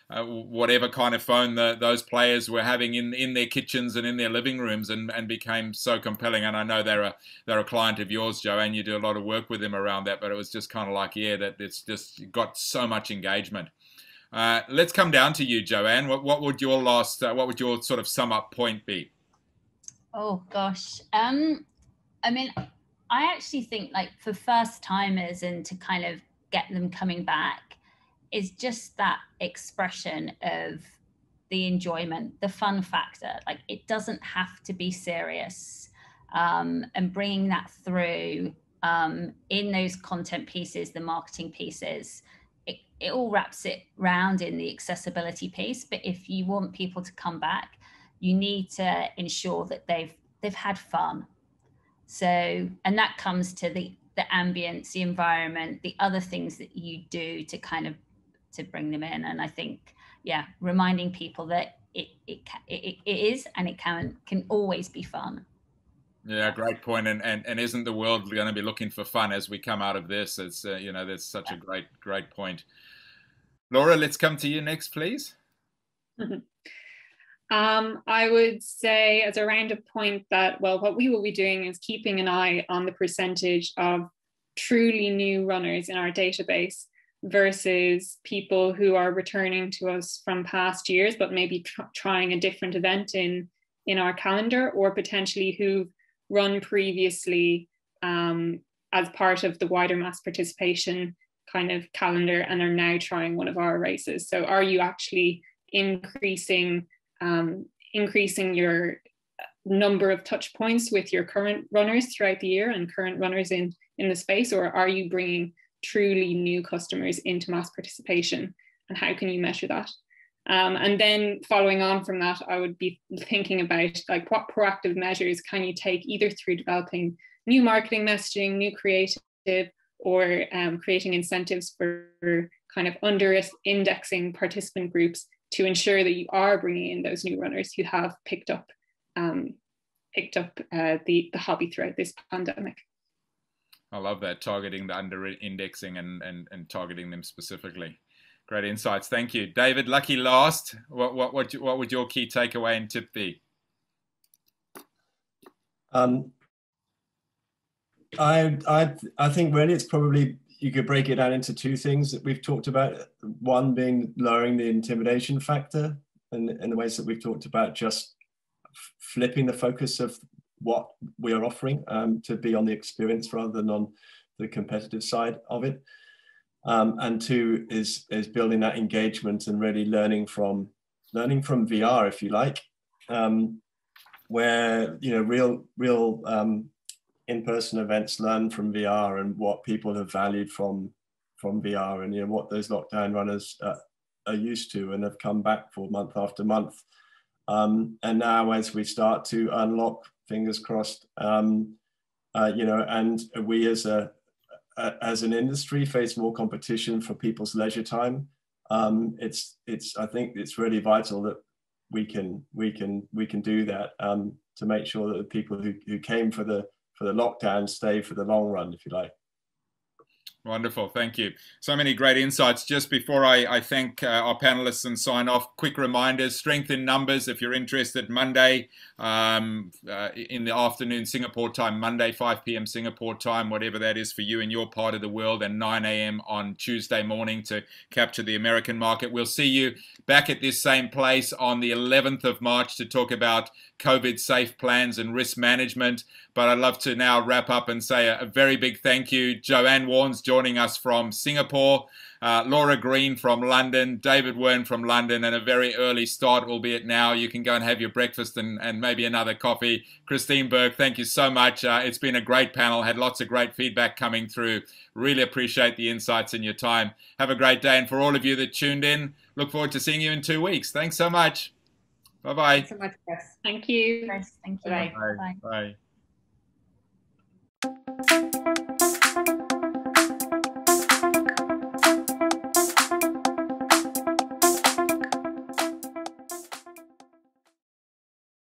whatever kind of phone those players were having in their kitchens and in their living rooms, and became so compelling. And I know they're a client of yours, Joanne. You do a lot of work with them around that, but it was just kind of like, that it's just got so much engagement. Let's come down to you, Joanne. What would your sort of sum up point be?
Oh gosh. I mean, I actually think, like, for first timers and to kind of get them coming back is just that expression of the enjoyment, the fun factor. Like, it doesn't have to be serious, and bringing that through in those content pieces, the marketing pieces. It all wraps it round in the accessibility piece. But if you want people to come back, you need to ensure that they've had fun. So, and that comes to the ambience, the environment, the other things that you do to kind of to bring them in. And I think, yeah, reminding people that it is, and it can always be fun.
Yeah, great point. And isn't the world going to be looking for fun as we come out of this? It's you know, that's such a great point. Laura, let's come to you next, please.
I would say as a roundup point that, well, what we will be doing is keeping an eye on the percentage of truly new runners in our database versus people who are returning to us from past years, but maybe trying a different event in our calendar, or potentially who've run previously as part of the wider mass participation kind of calendar and are now trying one of our races. So are you actually increasing your number of touch points with your current runners throughout the year and current runners in the space, or are you bringing truly new customers into mass participation, and how can you measure that? And then following on from that, I would be thinking about like what proactive measures can you take, either through developing new marketing messaging, new creative, or creating incentives for kind of under indexing participant groups to ensure that you are bringing in those new runners who have picked up the hobby throughout this pandemic.
I love that, targeting the under indexing and targeting them specifically. Great insights, thank you, David. Lucky last. What would your key takeaway and tip be?
I think really it's probably, you could break it down into two things that we've talked about. One being lowering the intimidation factor, and in the ways that we've talked about, just flipping the focus of what we are offering to be on the experience rather than on the competitive side of it. And two is building that engagement and really learning from VR, if you like, where, you know, real in-person events learn from VR and what people have valued from VR, and, you know, what those lockdown runners are used to and have come back for month after month. And now as we start to unlock, fingers crossed, you know, and we as an industry face more competition for people's leisure time, I think it's really vital that we can do that to make sure that the people who came for the lockdown stay for the long run, if you like.
Wonderful, thank you. So many great insights. Just before I thank our panelists and sign off, quick reminders: strength in numbers. If you're interested, Monday in the afternoon Singapore time, Monday 5 p.m. Singapore time, whatever that is for you in your part of the world, and 9 a.m. on Tuesday morning to capture the American market. We'll see you back at this same place on the 11th of March to talk about COVID safe plans and risk management. But I'd love to now wrap up and say a very big thank you. Joanne Warnes joining us from Singapore, Laura Green from London, David Wern from London, and a very early start, albeit now you can go and have your breakfast and maybe another coffee. Christine Burke, thank you so much. It's been a great panel, had lots of great feedback coming through. Really appreciate the insights and your time. Have a great day. And for all of you that tuned in, look forward to seeing you in 2 weeks. Thanks so much. Bye-bye.
Thanks so much, Chris.
Thank you.
Chris, thank you.
Bye.
Bye. Bye.